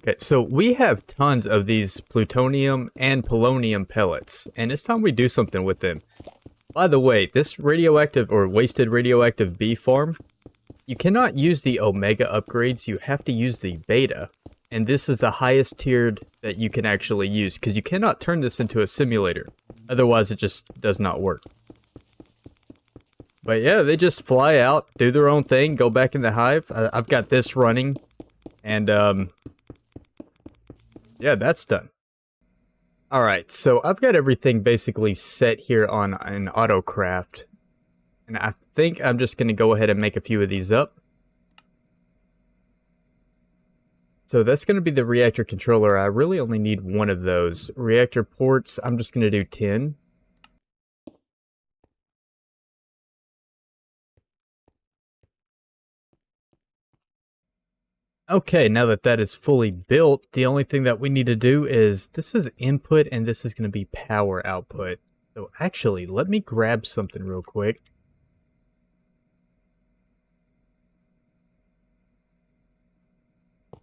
Okay, so we have tons of these plutonium and polonium pellets, and it's time we do something with them. By the way, this radioactive or wasted radioactive bee farm, you cannot use the omega upgrades, you have to use the beta. And this is the highest tiered that you can actually use, because you cannot turn this into a simulator. Otherwise, it just does not work. But yeah, they just fly out, do their own thing, go back in the hive. I've got this running, and yeah, that's done. Alright, so I've got everything basically set here on an autocraft. And I think I'm just going to go ahead and make a few of these up. So that's going to be the reactor controller. I really only need one of those. Reactor ports, I'm just going to do 10. Okay, now that that is fully built, the only thing that we need to do is, this is input and this is going to be power output. So actually, let me grab something real quick. I'm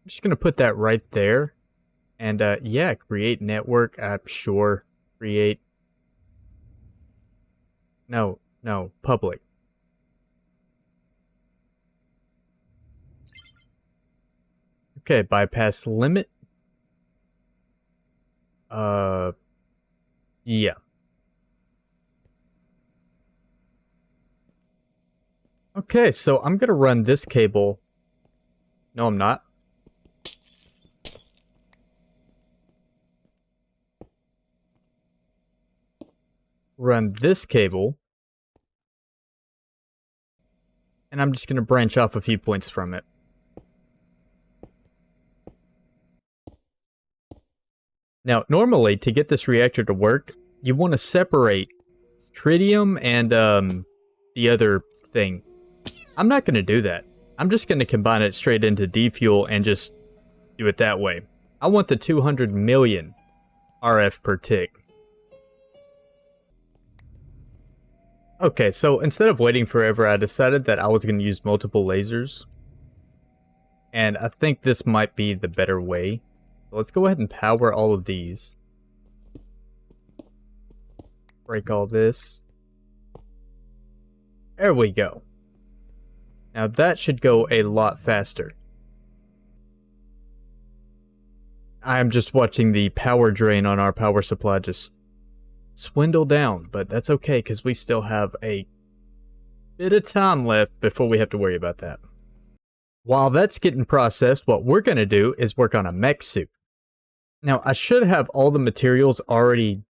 just going to put that right there. And yeah, create network, sure, create. No, public. Okay, bypass limit. Yeah. Okay, so I'm gonna run this cable. No, I'm not. Run this cable. And I'm just gonna branch off a few points from it. Now, normally, to get this reactor to work, you want to separate tritium and the other thing. I'm not going to do that. I'm just going to combine it straight into D-fuel and just do it that way. I want the 200 million RF per tick. Okay, so instead of waiting forever, I decided that I was going to use multiple lasers. And I think this might be the better way. So let's go ahead and power all of these. Break all this. There we go. Now that should go a lot faster. I'm just watching the power drain on our power supply just swindle down, but that's okay because we still have a bit of time left before we have to worry about that. While that's getting processed, what we're going to do is work on a mech suit. Now, I should have all the materials already.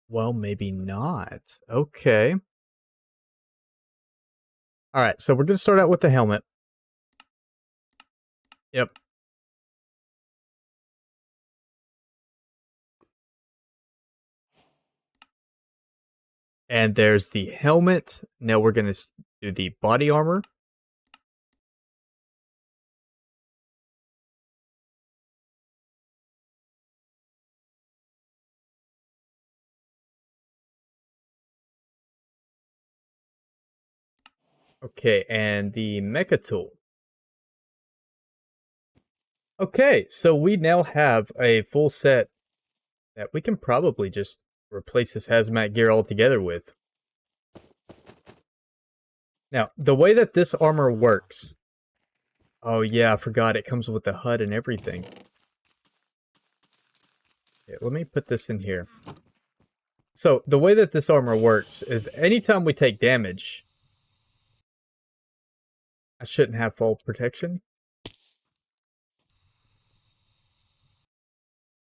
Well, maybe not. Okay. Alright, so we're going to start out with the helmet. Yep. And there's the helmet. Now we're going to do the body armor. Okay, and the mecha tool. Okay, so we now have a full set that we can probably just replace this hazmat gear altogether with. Now, the way that this armor works... Oh yeah, I forgot, it comes with the HUD and everything. Okay, let me put this in here. So, the way that this armor works is anytime we take damage... I shouldn't have fall protection.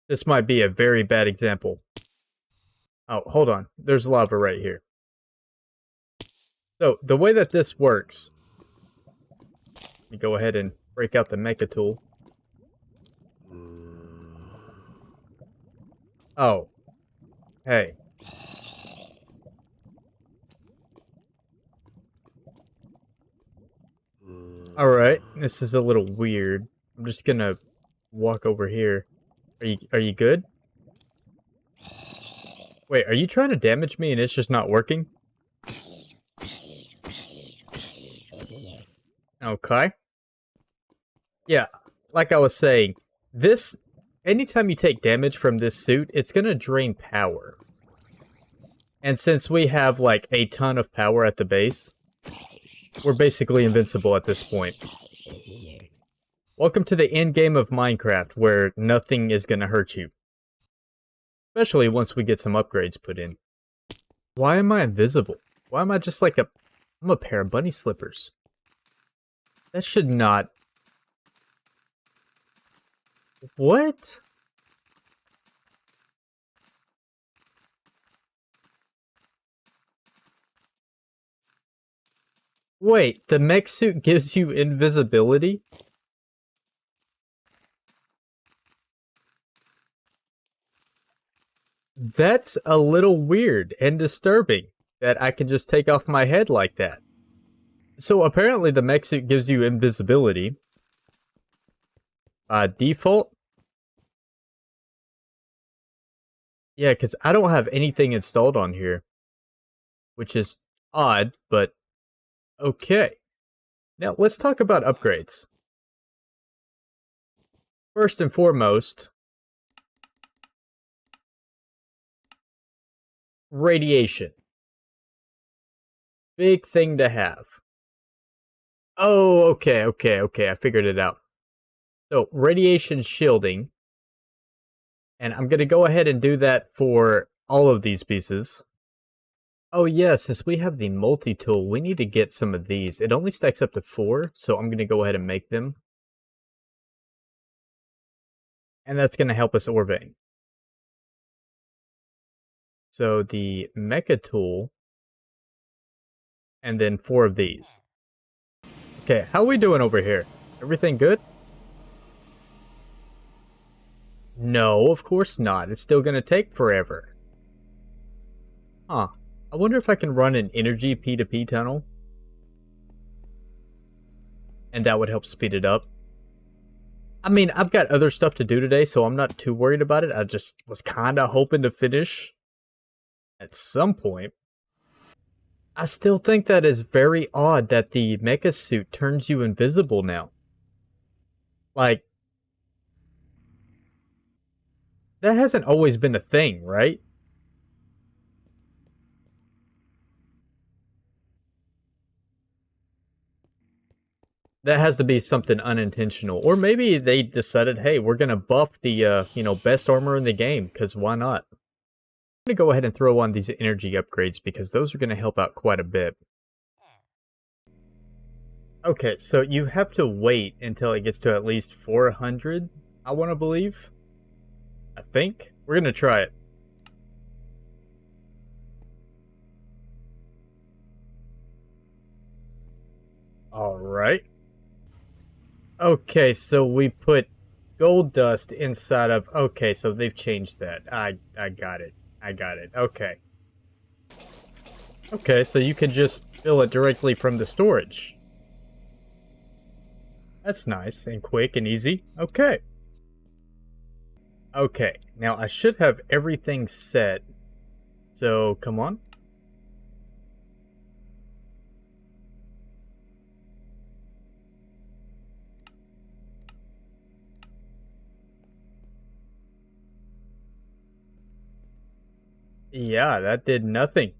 This might be a very bad example. Oh, hold on. There's lava right here. So, the way that this works... Let me go ahead and break out the mecha tool. Oh. Hey. Alright, this is a little weird. I'm just gonna walk over here. Are you good? Wait, are you trying to damage me and it's just not working? Okay. Yeah, like I was saying, this anytime you take damage from this suit, it's gonna drain power. And since we have like a ton of power at the base, we're basically invincible at this point. Welcome to the end game of Minecraft, where nothing is gonna hurt you. Especially once we get some upgrades put in. Why am I invisible? Why am I just like I'm a pair of bunny slippers. That should not... What? Wait, the mech suit gives you invisibility? That's a little weird and disturbing that I can just take off my head like that. So apparently the mech suit gives you invisibility. Default? Yeah, because I don't have anything installed on here. Which is odd, but okay. Now let's talk about upgrades. First and foremost, radiation. Big thing to have. Oh, okay, I figured it out. So, radiation shielding. And I'm going to go ahead and do that for all of these pieces. Oh yeah, since we have the multi-tool, we need to get some of these. It only stacks up to 4, so I'm going to go ahead and make them. And that's going to help us ore vein. So the mecha tool, and then 4 of these. Okay, how are we doing over here? Everything good? No, of course not. It's still going to take forever. Huh. I wonder if I can run an energy P2P tunnel. And that would help speed it up. I mean, I've got other stuff to do today, so I'm not too worried about it. I just was kind of hoping to finish at some point. I still think that is very odd that the mecha suit turns you invisible now. Like, that hasn't always been a thing, right? That has to be something unintentional. Or maybe they decided, hey, we're going to buff the, best armor in the game, because why not? I'm going to go ahead and throw on these energy upgrades, because those are going to help out quite a bit. Okay, so you have to wait until it gets to at least 400, I want to believe. I think. We're going to try it. Alright. Okay, so we put gold dust inside of... Okay, so they've changed that. I got it. I got it. Okay. Okay, so you can just fill it directly from the storage. That's nice and quick and easy. Okay. Okay, now I should have everything set. So, come on. Yeah, that did nothing.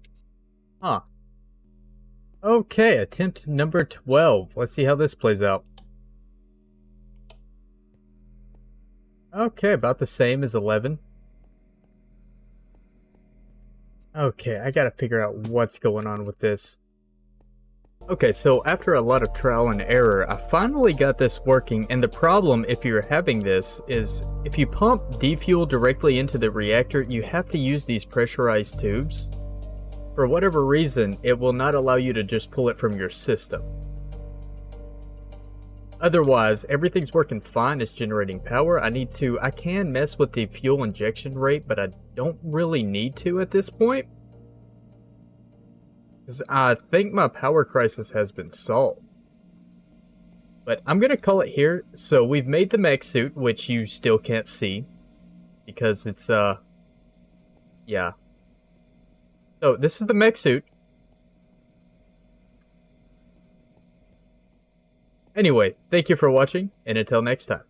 Huh. Okay, attempt number 12. Let's see how this plays out. Okay, about the same as 11. Okay, I gotta figure out what's going on with this. Okay, so after a lot of trial and error, I finally got this working, and the problem if you're having this is if you pump defuel directly into the reactor, you have to use these pressurized tubes. For whatever reason, it will not allow you to just pull it from your system. Otherwise, everything's working fine, it's generating power. I can mess with the fuel injection rate, but I don't really need to at this point. Because I think my power crisis has been solved. But I'm going to call it here. So we've made the mech suit, which you still can't see. Because it's, yeah. So this is the mech suit. Anyway, thank you for watching, and until next time.